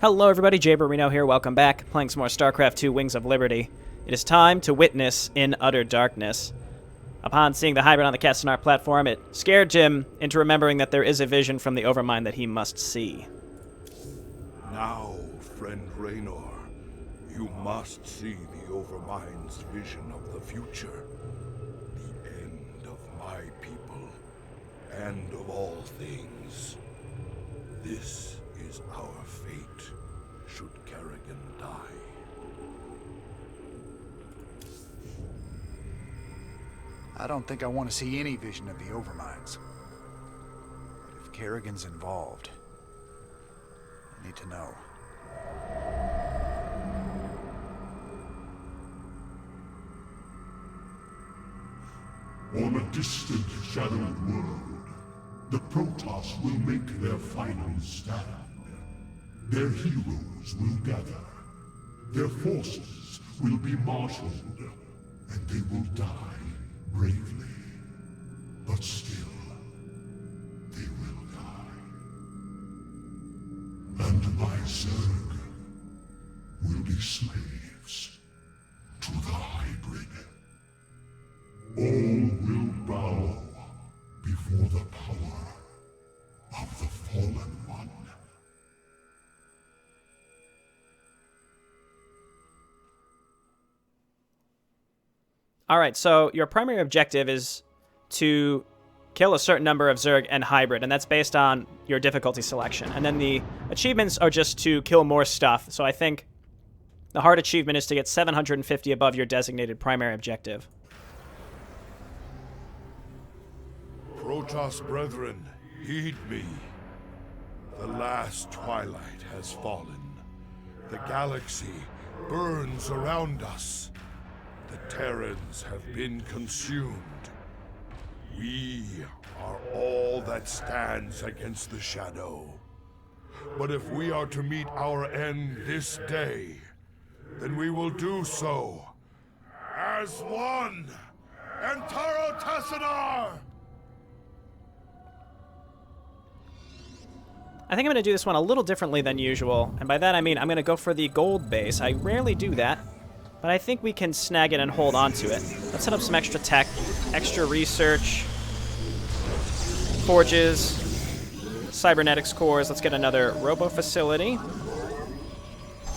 Hello everybody, Jayborino here, welcome back, playing some more StarCraft 2 Wings of Liberty. It is time to witness in utter darkness. Upon seeing the hybrid on the Castanar platform, it scared Jim into remembering that there is a vision from the Overmind that he must see. Now, friend Raynor, you must see the Overmind's vision of the future. The end of my people, and of all things. This is our fate, should Kerrigan die. I don't think I want to see any vision of the Overminds. But if Kerrigan's involved, I need to know. On a distant, shadowed world, the Protoss will make their final stand. Their heroes will gather. Their forces will be marshaled, and they will die bravely. But still, they will die. And my Zerg will be slaves to the hybrid. All will bow before the power of the Fallen One. Alright, so your primary objective is to kill a certain number of Zerg and hybrid, and that's based on your difficulty selection. And then the achievements are just to kill more stuff, so I think the hard achievement is to get 750 above your designated primary objective. Protoss brethren, heed me. The last twilight has fallen. The galaxy burns around us. The Terrans have been consumed. We are all that stands against the Shadow. But if we are to meet our end this day, then we will do so as one. Entaro Tassadar! I think I'm going to do this one a little differently than usual, and by that I mean I'm going to go for the gold base. I rarely do that, but I think we can snag it and hold on to it. Let's set up some extra tech, extra research, forges, cybernetics cores. Let's get another robo facility.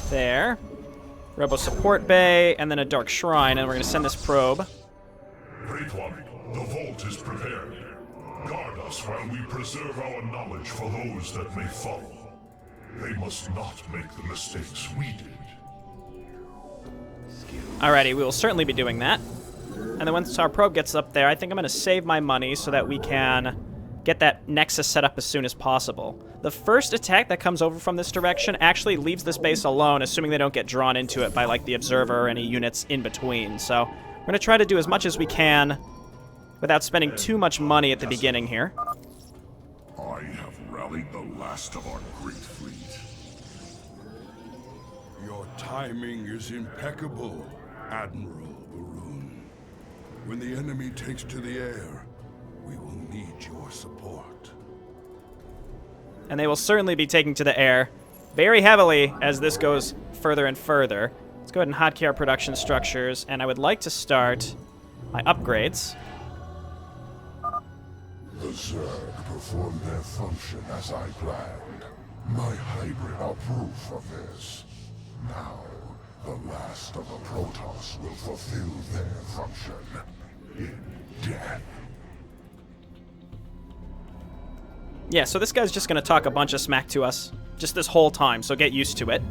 There. Robo support bay, and then a dark shrine, and we're going to send this probe. Great One, the vault is prepared. Guard us while we preserve our knowledge for those that may follow. They must not make the mistakes we did. Alrighty, we will certainly be doing that. And then once our probe gets up there, I think I'm going to save my money so that we can get that nexus set up as soon as possible. The first attack that comes over from this direction actually leaves this base alone, assuming they don't get drawn into it by, like, the Observer or any units in between. So we're going to try to do as much as we can without spending too much money at the beginning here. I have rallied the last of our great fleet. Your timing is impeccable, Admiral Barun. When the enemy takes to the air, we will need your support. And they will certainly be taking to the air very heavily as this goes further and further. Let's go ahead and hotkey our production structures, and I would like to start my upgrades. The Zerg performed their function as I planned. My hybrid are proof of this. Now, the last of the Protoss will fulfill their function in death. Yeah, so this guy's just going to talk a bunch of smack to us just this whole time, so get used to it.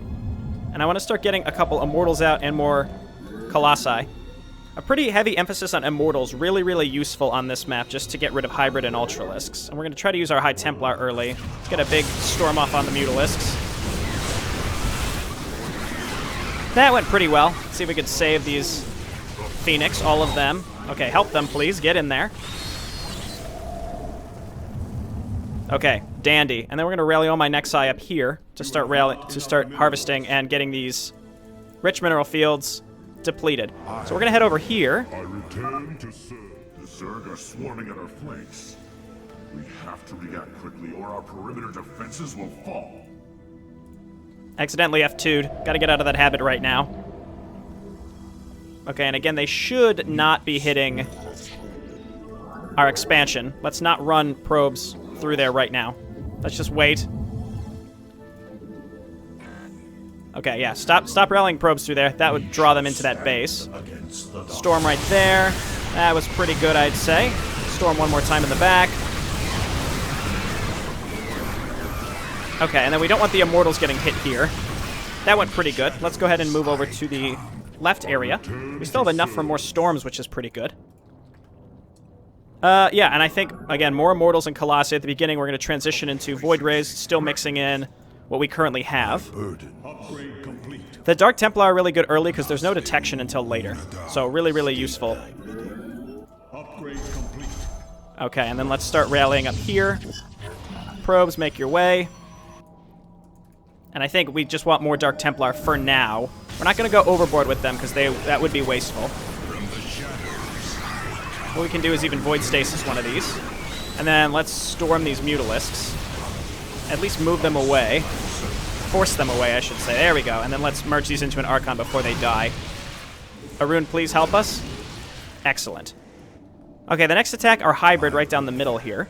And I want to start getting a couple Immortals out and more Colossi. A pretty heavy emphasis on Immortals, really useful on this map just to get rid of Hybrid and Ultralisks. And we're going to try to use our High Templar early. Let's get a big storm off on the Mutalisks. That went pretty well. Let's see if we could save these Phoenix, all of them. Okay, help them, please. Get in there. Okay, dandy. And then we're going to rally all my Nexi up here to start harvesting and getting these rich mineral fields depleted. So we're going to head over here. I return to serve. The Zerg are swarming at our flanks. We have to react quickly or our perimeter defenses will fall. Accidentally F2'd. Gotta get out of that habit right now. Okay, and again, they should not be hitting our expansion. Let's not run probes through there right now. Let's just wait. Okay, yeah, stop rallying probes through there. That would draw them into that base. Storm right there. That was pretty good, I'd say. Storm one more time in the back. Okay, and then we don't want the Immortals getting hit here. That went pretty good. Let's go ahead and move over to the left area. We still have enough for more storms, which is pretty good. Yeah, and I think, again, more Immortals and Colossi. At the beginning, we're going to transition into Void Rays, still mixing in what we currently have. The Dark Templar are really good early because there's no detection until later. So really, really useful. Okay, and then let's start rallying up here. Probes, make your way. And I think we just want more Dark Templar for now. We're not going to go overboard with them because that would be wasteful. What we can do is even Void Stasis one of these. And then let's storm these Mutalisks. At least move them away. Force them away, I should say. There we go. And then let's merge these into an Archon before they die. Arun, please help us. Excellent. Okay, the next attack are hybrid right down the middle here.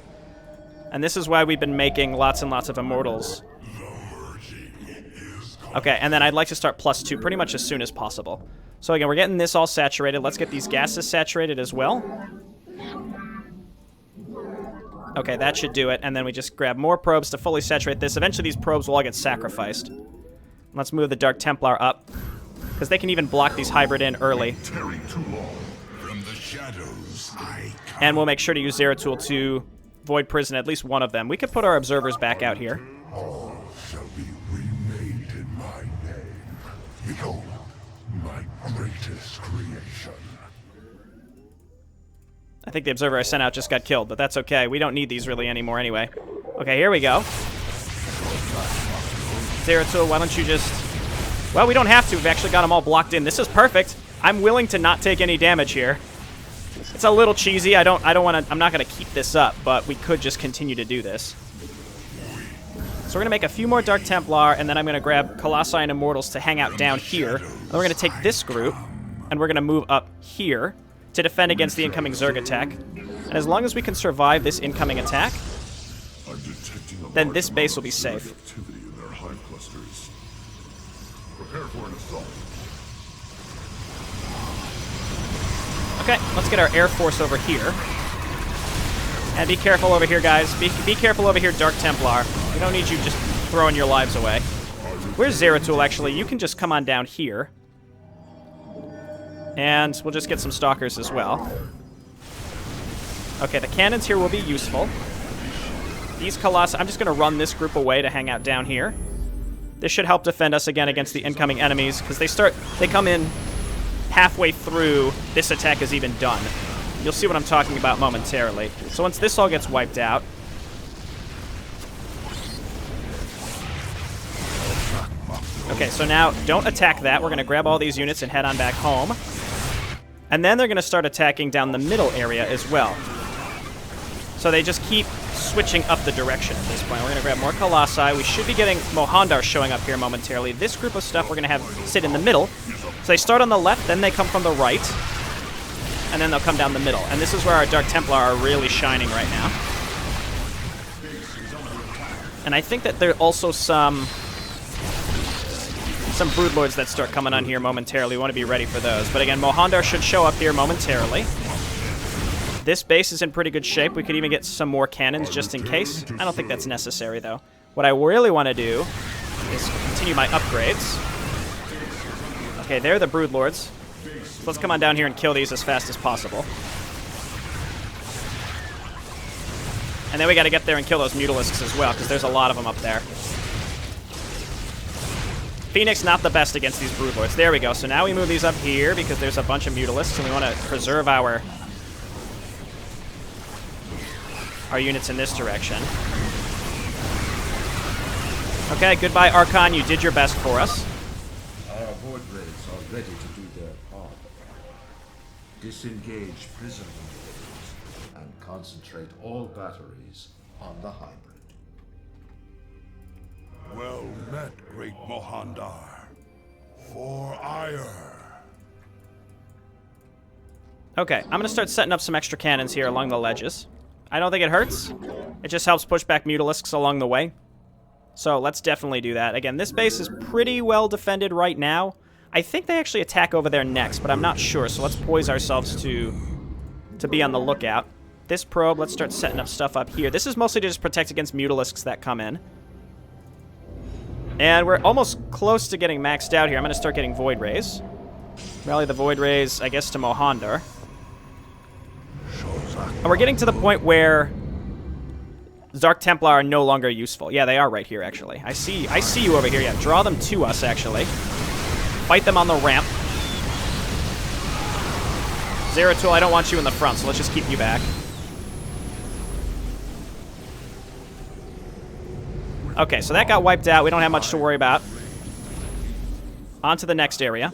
And this is why we've been making lots and lots of Immortals. Okay, and then I'd like to start +2 pretty much as soon as possible. So again, we're getting this all saturated. Let's get these gases saturated as well. Okay, that should do it. And then we just grab more probes to fully saturate this. Eventually these probes will all get sacrificed. Let's move the Dark Templar up, because they can even block these hybrid in early. And we'll make sure to use Zeratul to Void Prison at least one of them. We could put our observers back out here. All shall be remade in my name. Behold, my greatest creation. I think the observer I sent out just got killed, but that's okay. We don't need these really anymore anyway. Okay, here we go. Zeratul, why don't you just... Well, we don't have to. We've actually got them all blocked in. This is perfect. I'm willing to not take any damage here. It's a little cheesy. I don't want to... I'm not going to keep this up, but we could just continue to do this. So we're going to make a few more Dark Templar, and then I'm going to grab Colossi and Immortals to hang out down here. And we're going to take this group, and we're going to move up here to defend against the incoming Zerg attack. And as long as we can survive this incoming attack, then this base will be safe. Okay, let's get our Air Force over here. And be careful over here, guys. Be careful over here, Dark Templar. We don't need you just throwing your lives away. Where's Zeratul, actually? You can just come on down here. And we'll just get some Stalkers as well. Okay, the cannons here will be useful. These Colossi... I'm just going to run this group away to hang out down here. This should help defend us again against the incoming enemies, because they come in halfway through this attack is even done. You'll see what I'm talking about momentarily. So once this all gets wiped out... Okay, so now don't attack that. We're going to grab all these units and head on back home. And then they're going to start attacking down the middle area as well. So they just keep switching up the direction at this point. We're going to grab more Colossi. We should be getting Mohandar showing up here momentarily. This group of stuff we're going to have sit in the middle. So they start on the left, then they come from the right. And then they'll come down the middle. And this is where our Dark Templar are really shining right now. And I think that there are also some Broodlords that start coming on here momentarily. We want to be ready for those. But again, Mohandar should show up here momentarily. This base is in pretty good shape. We could even get some more cannons just in case. I don't think that's necessary, though. What I really want to do is continue my upgrades. Okay, they're the Broodlords. So let's come on down here and kill these as fast as possible. And then we got to get there and kill those Mutalisks as well, because there's a lot of them up there. Phoenix, not the best against these Broodlords. There we go. So now we move these up here because there's a bunch of Mutalisks, and we want to preserve our units in this direction. Okay, goodbye, Archon. You did your best for us. Our Void Rays are ready to do their part. Disengage prison Rays and concentrate all batteries on the hybrid. Well met, great Mohandar. For ire. Okay, I'm going to start setting up some extra cannons here along the ledges. I don't think it hurts. It just helps push back Mutalisks along the way. So let's definitely do that. Again, this base is pretty well defended right now. I think they actually attack over there next, but I'm not sure. So let's poise ourselves to be on the lookout. This probe, let's start setting up stuff up here. This is mostly to just protect against Mutalisks that come in. And we're almost close to getting maxed out here. I'm going to start getting Void Rays. Rally the Void Rays, I guess, to Mohandar. And we're getting to the point where Dark Templar are no longer useful. Yeah, they are right here, actually. I see you over here. Yeah, draw them to us, actually. Fight them on the ramp. Zeratul, I don't want you in the front, so let's just keep you back. Okay, so that got wiped out. We don't have much to worry about. On to the next area.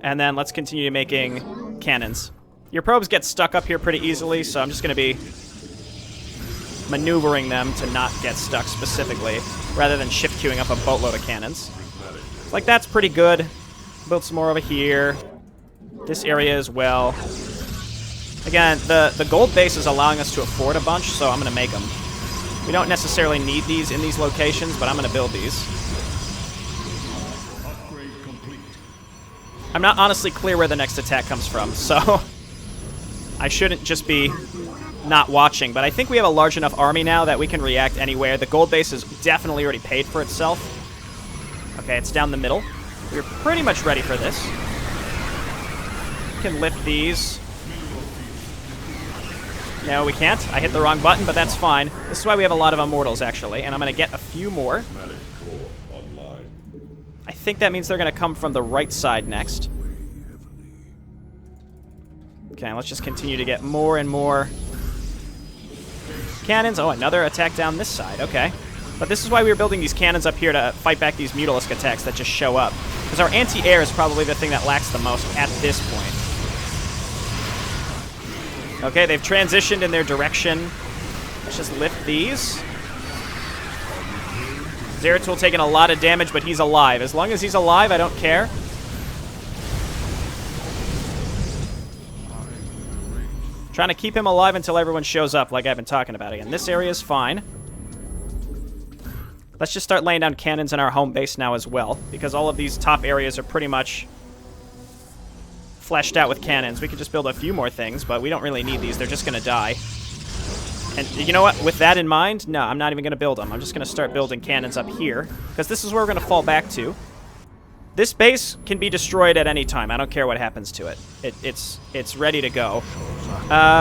And then let's continue making cannons. Your probes get stuck up here pretty easily, so I'm just going to be maneuvering them to not get stuck specifically, rather than shift queuing up a boatload of cannons. Like, that's pretty good. Build some more over here. This area as well. Again, the gold base is allowing us to afford a bunch, so I'm going to make them. We don't necessarily need these in these locations, but I'm going to build these. I'm not honestly clear where the next attack comes from, so I shouldn't just be not watching, but I think we have a large enough army now that we can react anywhere. The gold base is definitely already paid for itself. Okay, it's down the middle. We're pretty much ready for this. We can lift these. No, we can't. I hit the wrong button, but that's fine. This is why we have a lot of Immortals, actually, and I'm going to get a few more. I think that means they're going to come from the right side next. Okay, let's just continue to get more and more cannons. Oh, another attack down this side. Okay. But this is why we were building these cannons up here, to fight back these Mutalisk attacks that just show up. Because our anti-air is probably the thing that lacks the most at this point. Okay, they've transitioned in their direction. Let's just lift these. Zeratul taking a lot of damage, but he's alive. As long as he's alive, I don't care. Trying to keep him alive until everyone shows up, like I've been talking about again. This area is fine. Let's just start laying down cannons in our home base now as well, because all of these top areas are pretty much fleshed out with cannons. We could just build a few more things, but we don't really need these. They're just going to die. And you know what? With that in mind, no, I'm not even going to build them. I'm just going to start building cannons up here, because this is where we're going to fall back to. This base can be destroyed at any time. I don't care what happens to it. It's ready to go.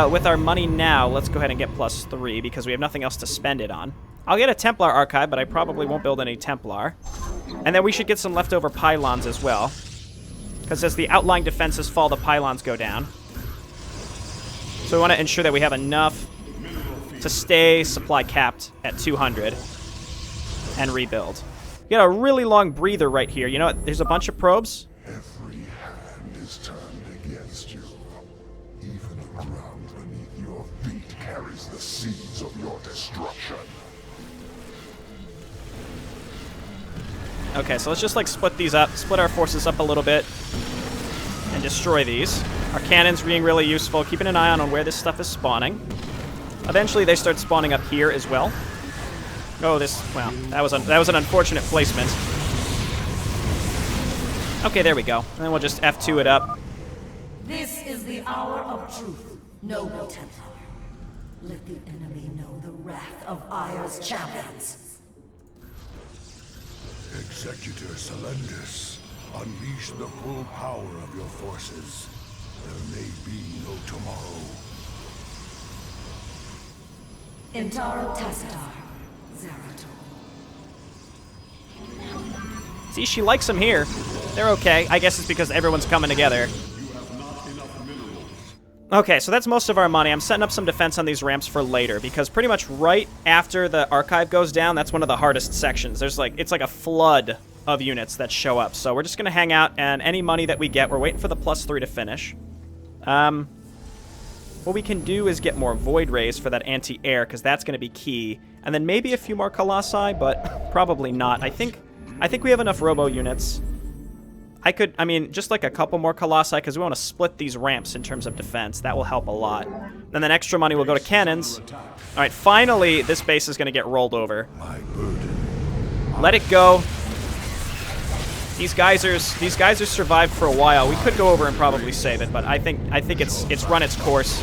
With our money now, let's go ahead and get +3, because we have nothing else to spend it on. I'll get a Templar archive, but I probably won't build any Templar. And then we should get some leftover pylons as well, because as the outlying defenses fall, the pylons go down. So we want to ensure that we have enough to stay supply capped at 200 and rebuild. We got a really long breather right here. You know what? There's a bunch of probes. Every hand is turned against you. Even the ground beneath your feet carries the seeds of your destruction. Okay, so let's just like split these up, split our forces up a little bit, and destroy these. Our cannons being really useful, keeping an eye on where this stuff is spawning. Eventually they start spawning up here as well. Oh, well, that was an unfortunate placement. Okay, there we go. And then we'll just F2 it up. This is the hour of truth, noble Templar. Let the enemy know the wrath of Ire's champions. Executor Selendis, unleash the full power of your forces. There may be no tomorrow. Intaro Tacitar, Zeratul. See, she likes them here. They're okay. I guess it's because everyone's coming together. Okay, so that's most of our money. I'm setting up some defense on these ramps for later, because pretty much right after the archive goes down, that's one of the hardest sections. It's like a flood of units that show up. So we're just going to hang out, and any money that we get, we're waiting for the +3 to finish. What we can do is get more Void Rays for that anti-air, because that's going to be key. And then maybe a few more Colossi, but probably not. I think we have enough robo units. I mean, just like a couple more Colossi, because we want to split these ramps in terms of defense. That will help a lot. And then extra money will go to cannons. All right, finally, this base is going to get rolled over. Let it go. These geysers survived for a while. We could go over and probably save it, but I think it's run its course.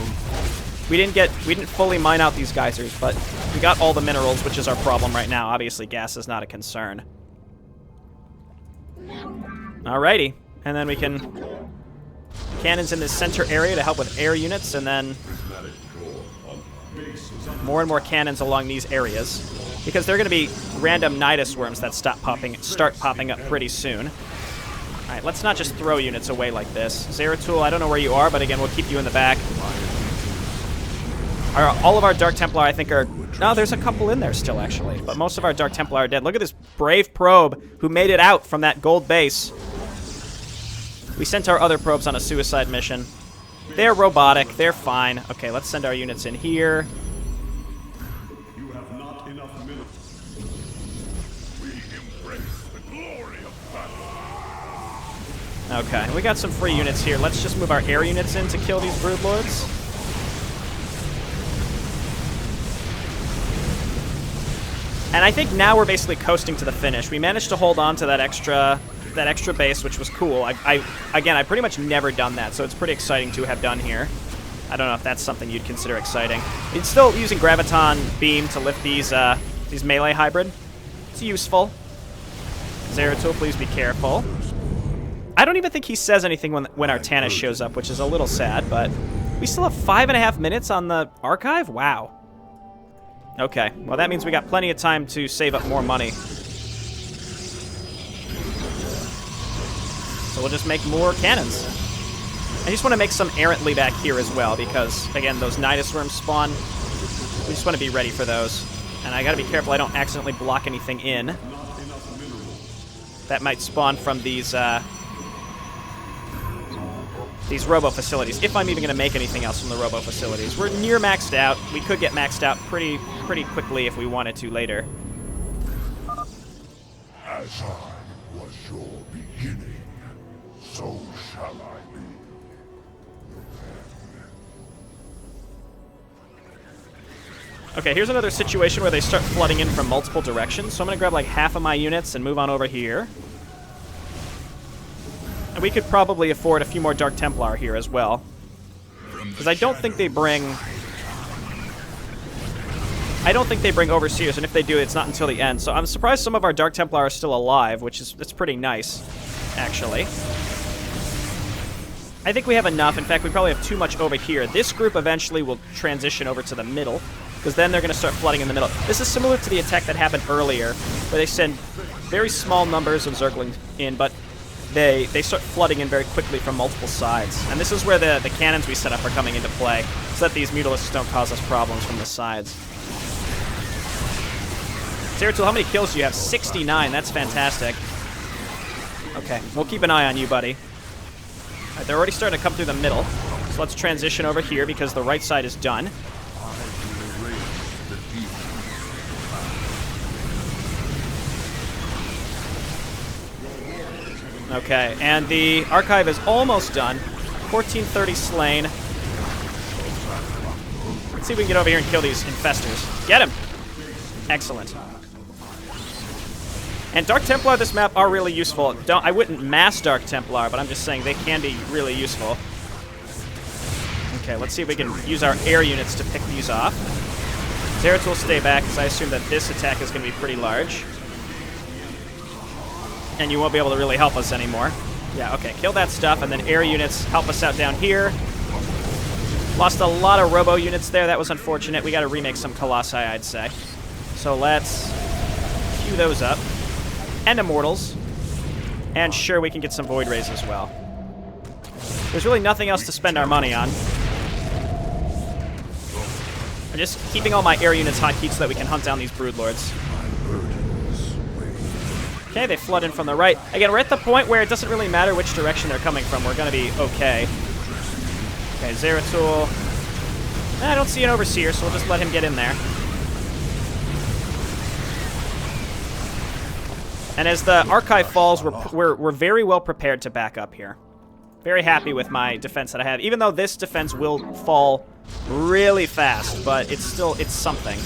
We didn't fully mine out these geysers, but we got all the minerals, which is our problem right now. Obviously, gas is not a concern. Alrighty, and then we can cannons in this center area to help with air units, and then more and more cannons along these areas, because they're going to be random Nidus worms that start popping up pretty soon. All right, let's not just throw units away like this. Zeratul, I don't know where you are, but again, we'll keep you in the back. All of our Dark Templar, I think, are... No, there's a couple in there still, actually. But most of our Dark Templar are dead. Look at this brave probe who made it out from that gold base. We sent our other probes on a suicide mission. They're robotic. They're fine. Okay, let's send our units in here. You have not enough minerals. We embrace the glory of battle. Okay, we got some free units here. Let's just move our air units in to kill these broodlords. And I think now we're basically coasting to the finish. We managed to hold on to that extra base, which was cool. Again, I've pretty much never done that, so it's pretty exciting to have done here. I don't know if that's something you'd consider exciting. It's still using Graviton Beam to lift these melee hybrid. It's useful. Zeratul, please be careful. I don't even think he says anything when Artanis shows up, which is a little sad, but we still have 5.5 minutes on the archive? Wow. Okay, well that means we got plenty of time to save up more money. So we'll just make more cannons. I just want to make some errantly back here as well, because, again, those Nidus worms spawn. We just want to be ready for those. And I gotta be careful I don't accidentally block anything in. That might spawn from these robo facilities, if I'm even going to make anything else from the robo facilities. We're near maxed out. We could get maxed out pretty quickly if we wanted to later. As I was your beginning, so shall I be. Okay, here's another situation where they start flooding in from multiple directions, so I'm going to grab like half of my units and move on over here. And we could probably afford a few more Dark Templar here as well. Because I don't think they bring Overseers, and if they do, it's not until the end. So I'm surprised some of our Dark Templar are still alive, that's pretty nice, actually. I think we have enough. In fact, we probably have too much over here. This group eventually will transition over to the middle, because then they're going to start flooding in the middle. This is similar to the attack that happened earlier, where they send very small numbers of Zerglings in, but they start flooding in very quickly from multiple sides. And this is where the cannons we set up are coming into play, so that these Mutalisks don't cause us problems from the sides. Zeratul, how many kills do you have? 69. That's fantastic. Okay, we'll keep an eye on you, buddy. All right, they're already starting to come through the middle, so let's transition over here because the right side is done. Okay, and the archive is almost done. 1430 slain. Let's see if we can get over here and kill these infestors. Get him! Excellent. And Dark Templar this map are really useful. I wouldn't mass Dark Templar, but I'm just saying they can be really useful. Okay, let's see if we can use our air units to pick these off. Zeratul will stay back, because I assume that this attack is going to be pretty large. And you won't be able to really help us anymore. Yeah, okay, kill that stuff, and then air units help us out down here. Lost a lot of robo units there. That was unfortunate. We got to remake some Colossi, I'd say. So let's queue those up. And Immortals. And sure, we can get some Void Rays as well. There's really nothing else to spend our money on. I'm just keeping all my air units hotkeyed so that we can hunt down these Broodlords. Okay, they flood in from the right. Again, we're at the point where it doesn't really matter which direction they're coming from. We're going to be okay. Okay, Zeratul. I don't see an Overseer, so we'll just let him get in there. And as the archive falls, we're very well prepared to back up here. Very happy with my defense that I have, even though this defense will fall really fast, but it's something.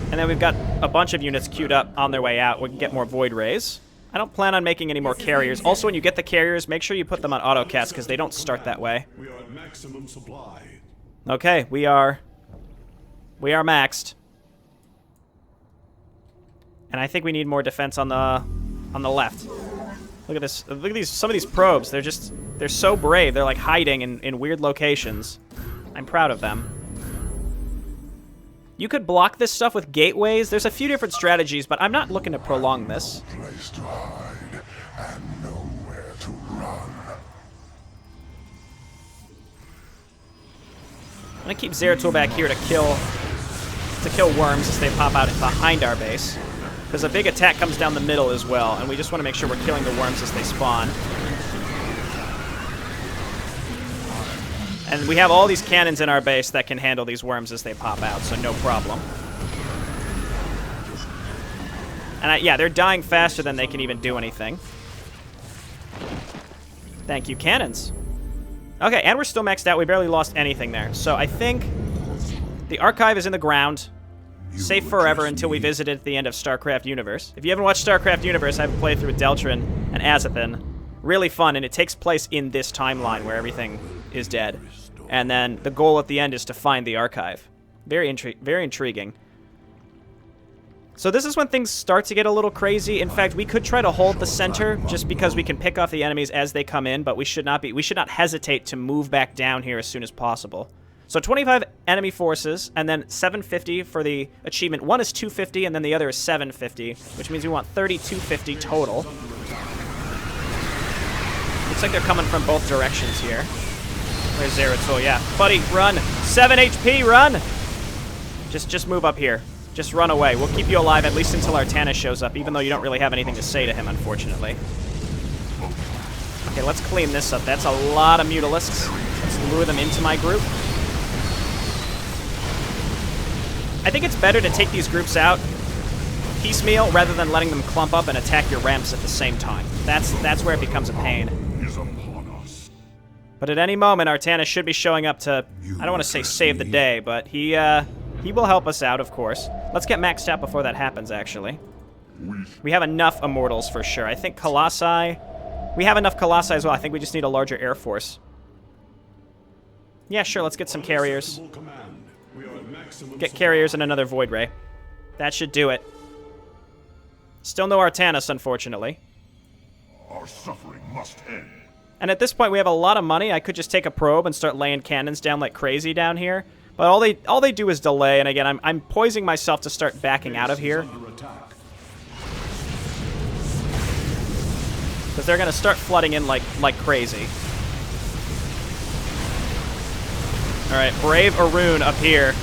And then we've got a bunch of units queued up on their way out. We can get more Void Rays. I don't plan on making any more carriers. Also, when you get the carriers, make sure you put them on autocast because they don't start that way. We are at maximum supply. Okay, we are maxed. And I think we need more defense on the left. Look at this. Look at some of these probes. They're so brave. They're like hiding in weird locations. I'm proud of them. You could block this stuff with gateways. There's a few different strategies, but I'm not looking to prolong this. Place to hide and nowhere to run. I'm gonna keep Zeratul back here to kill worms as they pop out behind our base. Because a big attack comes down the middle as well, and we just want to make sure we're killing the worms as they spawn. And we have all these cannons in our base that can handle these worms as they pop out, so no problem. And yeah, they're dying faster than they can even do anything. Thank you, cannons. Okay, and we're still maxed out. We barely lost anything there. So I think the archive is in the ground. Safe forever until we visit it at the end of StarCraft Universe. If you haven't watched StarCraft Universe, I have a playthrough with Deltrin and Azathan. Really fun, and it takes place in this timeline where everything is dead. And then the goal at the end is to find the archive. Very intriguing. So this is when things start to get a little crazy. In fact, we could try to hold the center just because we can pick off the enemies as they come in, but we should not hesitate to move back down here as soon as possible. So 25 enemy forces, and then 750 for the achievement. One is 250, and then the other is 750, which means we want 3250 total. Looks like they're coming from both directions here. Where's Zeratul? Yeah. Buddy, run. 7 HP, run! Just move up here. Just run away. We'll keep you alive at least until Artanis shows up, even though you don't really have anything to say to him, unfortunately. Okay, let's clean this up. That's a lot of Mutalisks. Let's lure them into my group. I think it's better to take these groups out piecemeal rather than letting them clump up and attack your ramps at the same time. That's where it becomes a pain. But at any moment, Artanis should be showing up to, I don't want to say save the day, but he will help us out, of course. Let's get maxed out before that happens, actually. We have enough Immortals for sure. I think Colossi, we have enough Colossi as well. I think we just need a larger Air Force. Yeah, sure, let's get some carriers. Get carriers and another Void Ray. That should do it. Still no Artanis, unfortunately. Our suffering must end. And at this point, we have a lot of money. I could just take a probe and start laying cannons down like crazy down here. But all they do is delay. And again, I'm poising myself to start backing out of here. Because they're going to start flooding in like crazy. All right, Brave Arun up here.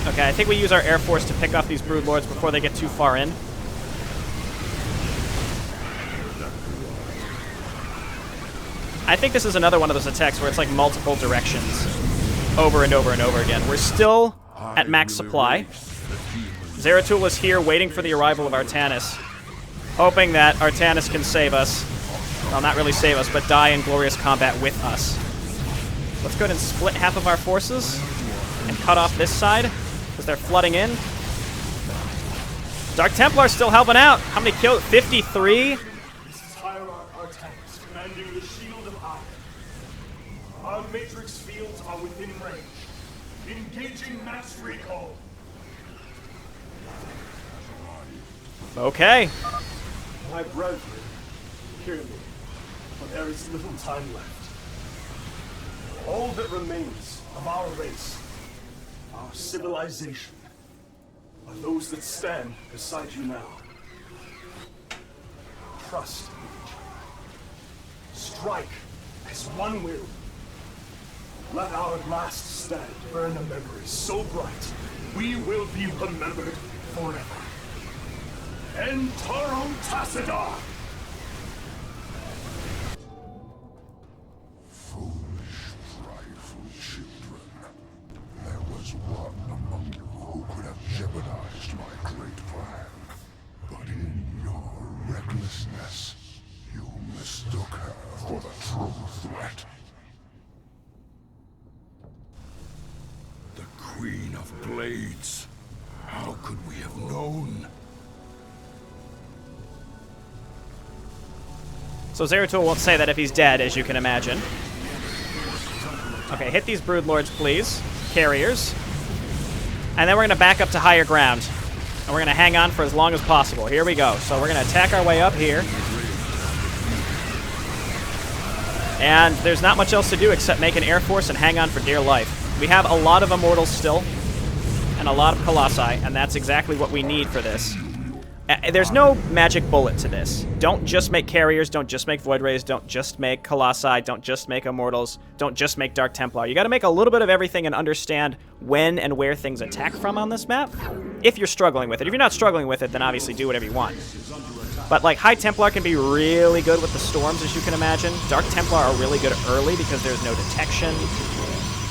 Okay, I think we use our Air Force to pick off these Broodlords before they get too far in. I think this is another one of those attacks where it's like multiple directions over and over and over again. We're still at max supply. Zeratul is here waiting for the arrival of Artanis, hoping that Artanis can save us. Well, not really save us, but die in glorious combat with us. Let's go ahead and split half of our forces and cut off this side, because they're flooding in. Dark Templar's still helping out. How many kills? 53? This is Hierarch Artanis, commanding the Shield of Iron. Our matrix fields are within range. Engaging mass recall. Okay. My brethren, hear me, for there is little time left. All that remains of our race, our civilization, are those that stand beside you now. Trust in each other. Strike as one will. Let our last stand burn a memory so bright, we will be remembered forever. Entaro Tassadar! Fool enough blades. How could we have known? So Zeratul won't say that if he's dead, as you can imagine. Okay, hit these Broodlords, please. Carriers. And then we're going to back up to higher ground. And we're going to hang on for as long as possible. Here we go. So we're going to attack our way up here. And there's not much else to do except make an air force and hang on for dear life. We have a lot of Immortals still. And a lot of Colossi. And that's exactly what we need for this. There's no magic bullet to this. Don't just make carriers, don't just make Void Rays, don't just make Colossi, don't just make Immortals, don't just make Dark Templar. You gotta make a little bit of everything and understand when and where things attack from on this map, if you're struggling with it. If you're not struggling with it, then obviously do whatever you want. But like High Templar can be really good with the storms, as you can imagine. Dark Templar are really good early because there's no detection.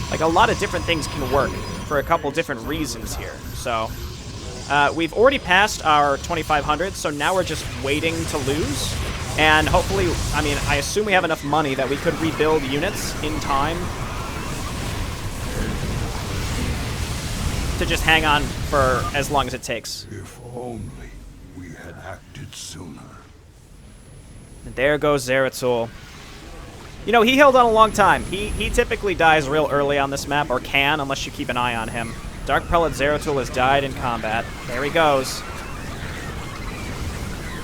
Like a lot of different things can work for a couple different reasons here, so... we've already passed our 2,500, so now we're just waiting to lose. And hopefully, I mean, I assume we have enough money that we could rebuild units in time to just hang on for as long as it takes. If only we had acted sooner. And there goes Zeratul. You know, he held on a long time. He typically dies real early on this map, or can, unless you keep an eye on him. Dark Prelate Zeratul has died in combat. There he goes.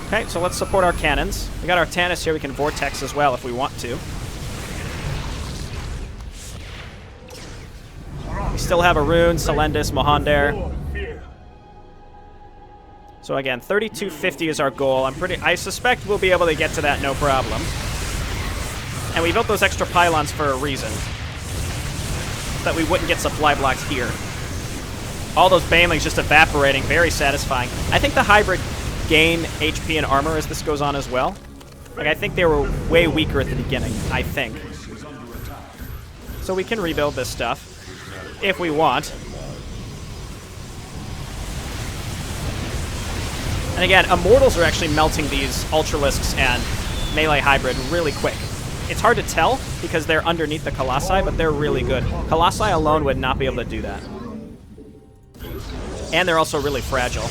Okay, so let's support our cannons. We got our Tannis here. We can Vortex as well if we want to. We still have Arun, Selendis, Mohander. So again, 3250 is our goal. I suspect we'll be able to get to that no problem. And we built those extra pylons for a reason. So that we wouldn't get supply blocks here. All those banelings just evaporating, very satisfying. I think the hybrid gain HP and armor as this goes on as well. Like, I think they were way weaker at the beginning, I think. So we can rebuild this stuff, if we want. And again, Immortals are actually melting these Ultralisks and melee hybrid really quick. It's hard to tell because they're underneath the Colossi, but they're really good. Colossi alone would not be able to do that. And they're also really fragile.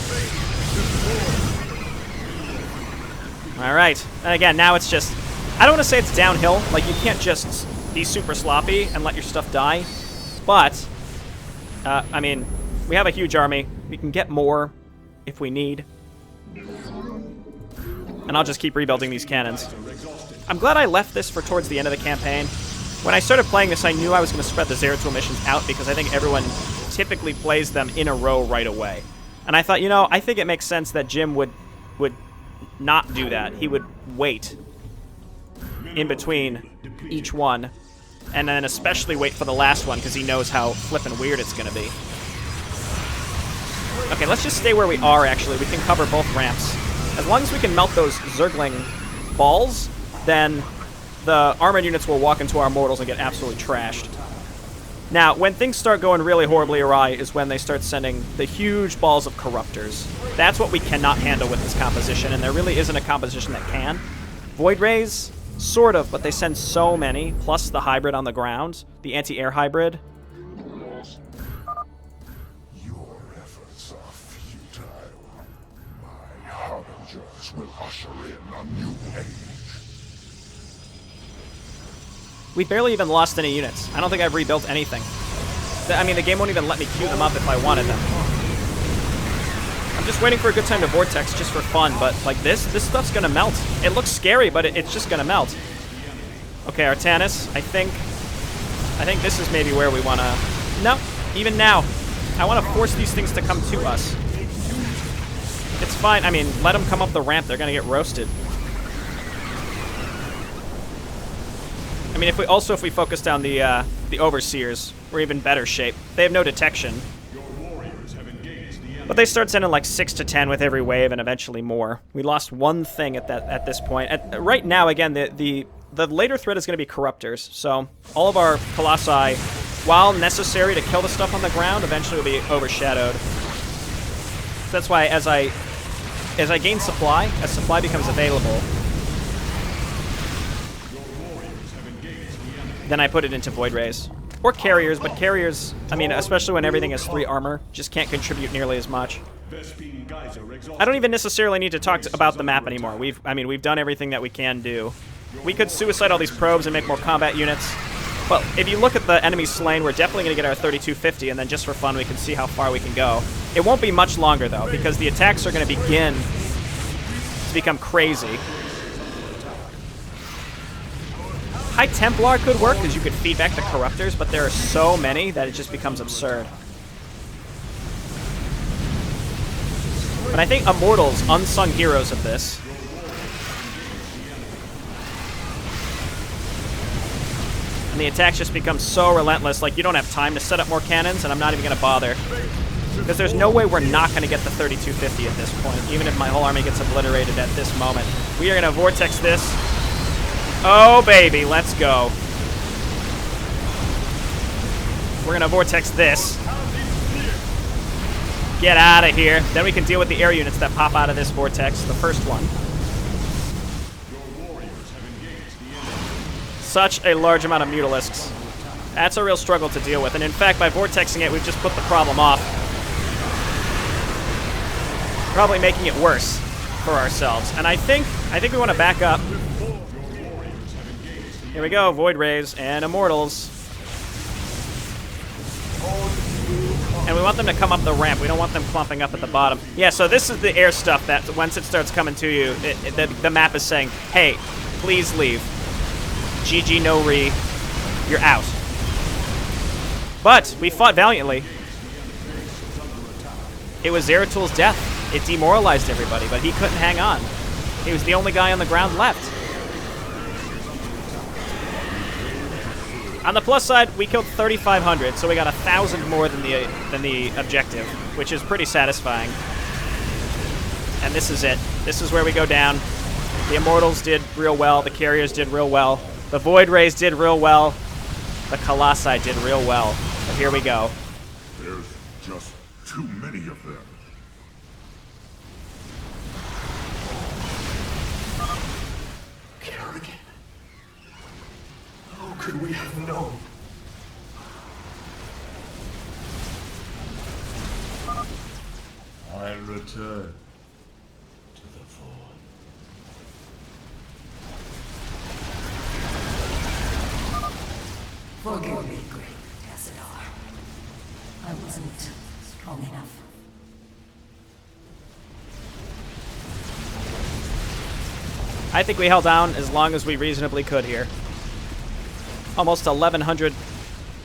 Alright. And again, now it's just... I don't want to say it's downhill. Like, you can't just be super sloppy and let your stuff die. But, I mean, we have a huge army. We can get more if we need. And I'll just keep rebuilding these cannons. I'm glad I left this for towards the end of the campaign. When I started playing this, I knew I was going to spread the Zeratul missions out because I think everyone typically plays them in a row right away. And I thought, you know, I think it makes sense that Jim would not do that. He would wait in between each one, and then especially wait for the last one because he knows how flippin' weird it's going to be. Okay, let's just stay where we are, actually. We can cover both ramps. As long as we can melt those Zergling balls, then the armored units will walk into our Immortals and get absolutely trashed. Now, when things start going really horribly awry is when they start sending the huge balls of Corruptors. That's what we cannot handle with this composition, and there really isn't a composition that can. Void Rays, sort of, but they send so many, plus the hybrid on the ground, the anti-air hybrid. Your efforts are futile. My harbingers will usher in a new age. We barely even lost any units. I don't think I've rebuilt anything. I mean, the game won't even let me queue them up if I wanted them. I'm just waiting for a good time to Vortex just for fun, but like this stuff's gonna melt. It looks scary, but it's just gonna melt. Okay, Artanis, I think this is maybe where we wanna... No, even now. I wanna force these things to come to us. It's fine, I mean, let them come up the ramp, they're gonna get roasted. I mean, if we focus down the Overseers, we're even better shape. They have no detection. But they start sending like 6 to 10 with every wave and eventually more. We lost one thing at this point. Right now, again, the later threat is going to be Corruptors. So all of our Colossi, while necessary to kill the stuff on the ground, eventually will be overshadowed. So that's why as I gain supply, as supply becomes available, then I put it into Void Rays. Or carriers, but carriers, I mean, especially when everything has 3 armor, just can't contribute nearly as much. I don't even necessarily need to talk about the map anymore. We've done everything that we can do. We could suicide all these probes and make more combat units. But if you look at the enemies slain, we're definitely going to get our 3250, and then just for fun, we can see how far we can go. It won't be much longer, though, because the attacks are going to begin to become crazy. High Templar could work, because you could feed back the Corruptors, but there are so many that it just becomes absurd. But I think Immortals, unsung heroes of this. And the attacks just become so relentless, like you don't have time to set up more cannons, and I'm not even going to bother. Because there's no way we're not going to get the 3250 at this point, even if my whole army gets obliterated at this moment. We are going to Vortex this. Oh, baby, let's go. We're going to Vortex this. Get out of here. Then we can deal with the air units that pop out of this Vortex, the first one. Such a large amount of Mutalisks. That's a real struggle to deal with, and in fact, by Vortexing it, we've just put the problem off. Probably making it worse for ourselves. And I think we want to back up. Here we go, Void Rays and Immortals. And we want them to come up the ramp. We don't want them clumping up at the bottom. Yeah, so this is the air stuff that once it starts coming to you, the map is saying, hey, please leave. GG, no re. You're out. But we fought valiantly. It was Zeratul's death. It demoralized everybody, but he couldn't hang on. He was the only guy on the ground left. On the plus side, we killed 3,500, so we got 1,000 more than the objective, which is pretty satisfying. And this is it. This is where we go down. The Immortals did real well. The Carriers did real well. The Void Rays did real well. The Colossi did real well. But here we go. There's just too many of them. Kerrigan. How could we have known? I'll return to the Void. Forgive me, great Cazadar. I wasn't strong enough. I think we held down as long as we reasonably could here. Almost 1,100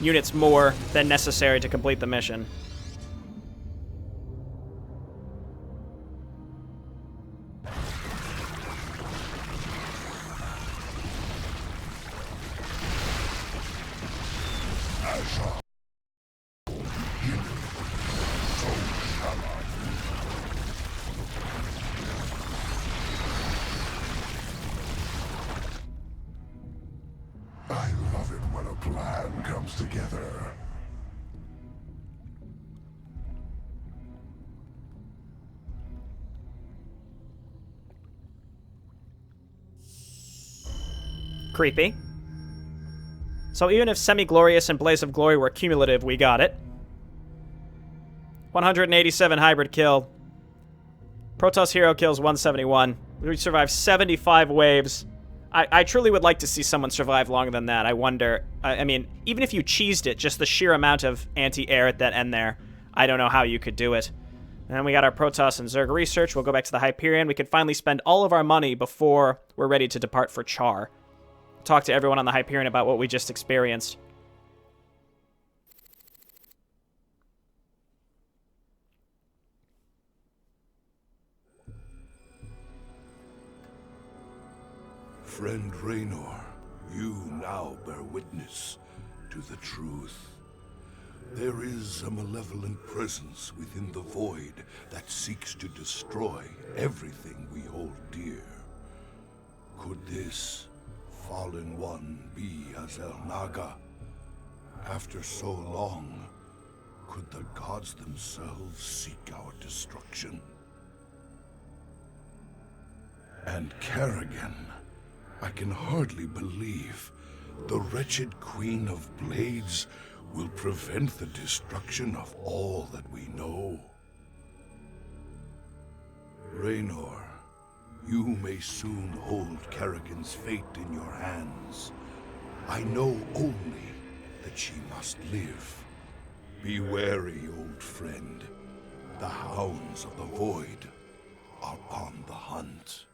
units more than necessary to complete the mission. I love it when a plan comes together. Creepy. So even if Semi-Glorious and Blaze of Glory were cumulative, we got it. 187 hybrid kill. Protoss hero kills 171. We survived 75 waves. I truly would like to see someone survive longer than that. I wonder. I mean, even if you cheesed it, just the sheer amount of anti-air at that end there, I don't know how you could do it. And then we got our Protoss and Zerg research. We'll go back to the Hyperion. We can finally spend all of our money before we're ready to depart for Char. Talk to everyone on the Hyperion about what we just experienced. Friend Raynor, you now bear witness to the truth. There is a malevolent presence within the void that seeks to destroy everything we hold dear. Could this fallen one be Azel Naga? After so long, could the gods themselves seek our destruction? And Kerrigan, I can hardly believe the wretched Queen of Blades will prevent the destruction of all that we know. Raynor, you may soon hold Kerrigan's fate in your hands. I know only that she must live. Be wary, old friend. The hounds of the void are on the hunt.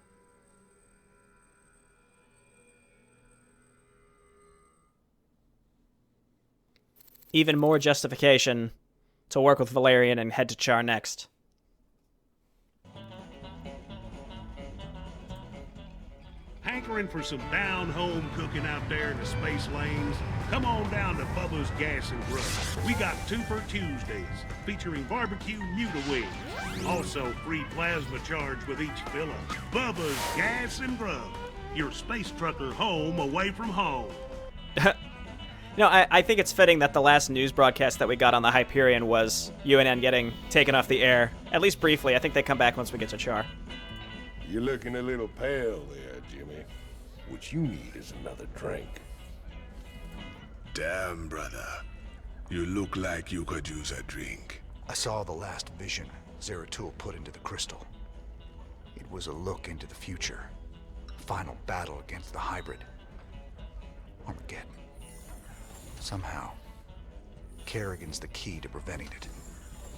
Even more justification to work with Valerian and head to Char next. Hankering for some down-home cooking out there in the space lanes? Come on down to Bubba's Gas and Grub. We got 2 for Tuesdays, featuring barbecue Muta-wing. Also free plasma charge with each fill-up. Bubba's Gas and Grub. Your space trucker home away from home. I think it's fitting that the last news broadcast that we got on the Hyperion was UNN getting taken off the air, at least briefly. I think they come back once we get to Char. You're looking a little pale there, Jimmy. What you need is another drink. Damn, brother. You look like you could use a drink. I saw the last vision Zeratul put into the crystal. It was a look into the future. Final battle against the hybrid. Armageddon. Somehow, Kerrigan's the key to preventing it.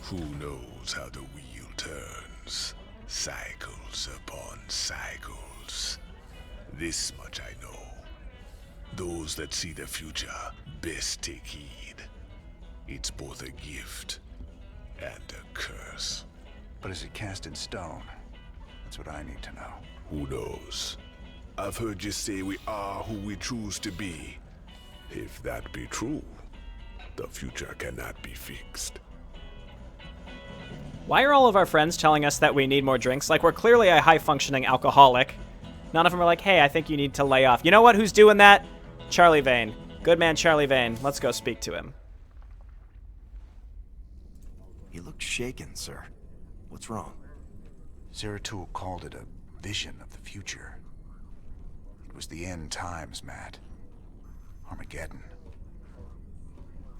Who knows how the wheel turns? Cycles upon cycles. This much I know. Those that see the future best take heed. It's both a gift and a curse. But is it cast in stone? That's what I need to know. Who knows? I've heard you say we are who we choose to be. If that be true, the future cannot be fixed. Why are all of our friends telling us that we need more drinks? Like, we're clearly a high-functioning alcoholic. None of them are like, hey, I think you need to lay off. You know what? Who's doing that? Charlie Vane. Good man, Charlie Vane. Let's go speak to him. You look shaken, sir. What's wrong? Zeratul called it a vision of the future. It was the end times, Matt. Armageddon.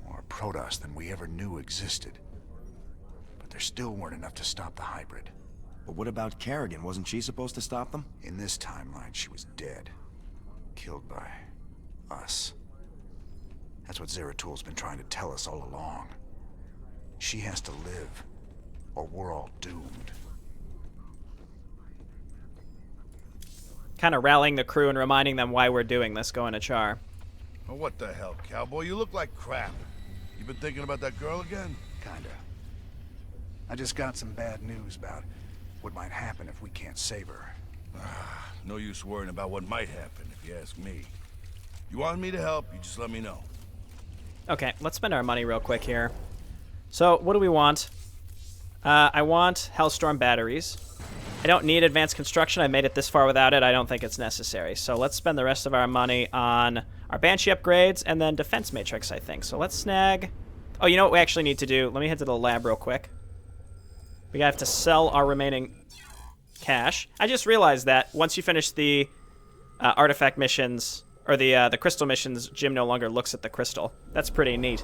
More Protoss than we ever knew existed. But there still weren't enough to stop the hybrid. But what about Kerrigan? Wasn't she supposed to stop them? In this timeline, she was dead. Killed by us. That's what Zeratul's been trying to tell us all along. She has to live, or we're all doomed. Kind of rallying the crew and reminding them why we're doing this, going to Char. Oh, what the hell, cowboy? You look like crap. You been thinking about that girl again? Kinda. I just got some bad news about what might happen if we can't save her. No use worrying about what might happen, if you ask me. You want me to help, you just let me know. Okay, let's spend our money real quick here. So, what do we want? I want Hellstorm batteries. I don't need advanced construction. I made it this far without it. I don't think it's necessary. So let's spend the rest of our money on our Banshee upgrades and then Defense Matrix, I think. So let's snag... Oh, you know what we actually need to do? Let me head to the lab real quick. We have to sell our remaining cash. I just realized that once you finish the artifact missions, or the crystal missions, Jim no longer looks at the crystal. That's pretty neat.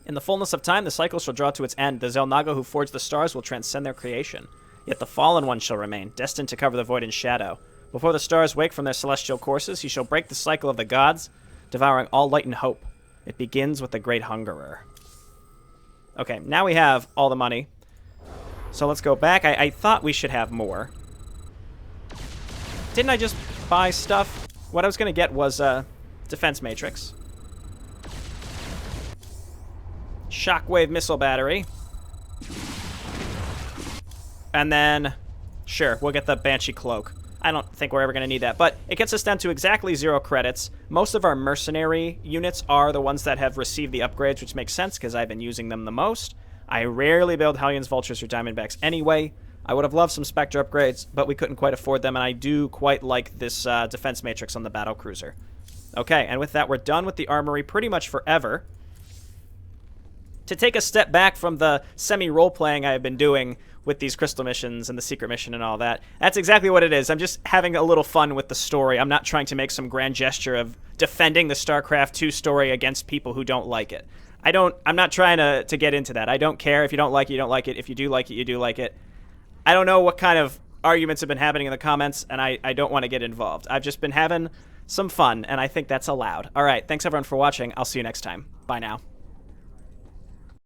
In the fullness of time, the cycle shall draw to its end. The Zelnaga who forged the stars will transcend their creation. Yet the fallen one shall remain, destined to cover the void in shadow. Before the stars wake from their celestial courses, he shall break the cycle of the gods, devouring all light and hope. It begins with the great hungerer. Okay, now we have all the money. So let's go back. I thought we should have more. Didn't I just buy stuff? What I was going to get was Defense Matrix. Shockwave Missile Battery. And then, sure, we'll get the Banshee Cloak. I don't think we're ever going to need that, but it gets us down to exactly 0 credits. Most of our mercenary units are the ones that have received the upgrades, which makes sense because I've been using them the most. I rarely build Hellions, Vultures, or Diamondbacks anyway. I would have loved some Spectre upgrades, but we couldn't quite afford them, and I do quite like this Defense Matrix on the Battlecruiser. Okay, and with that, we're done with the Armory pretty much forever. to take a step back from the semi-role-playing I have been doing with these crystal missions and the secret mission and all that. That's exactly what it is. I'm just having a little fun with the story. I'm not trying to make some grand gesture of defending the StarCraft 2 story against people who don't like it. I'm not trying to get into that. I don't care. If you don't like it, you don't like it. If you do like it, you do like it. I don't know what kind of arguments have been happening in the comments, and I don't want to get involved. I've just been having some fun, and I think that's allowed. All right, thanks everyone for watching. I'll see you next time. Bye now.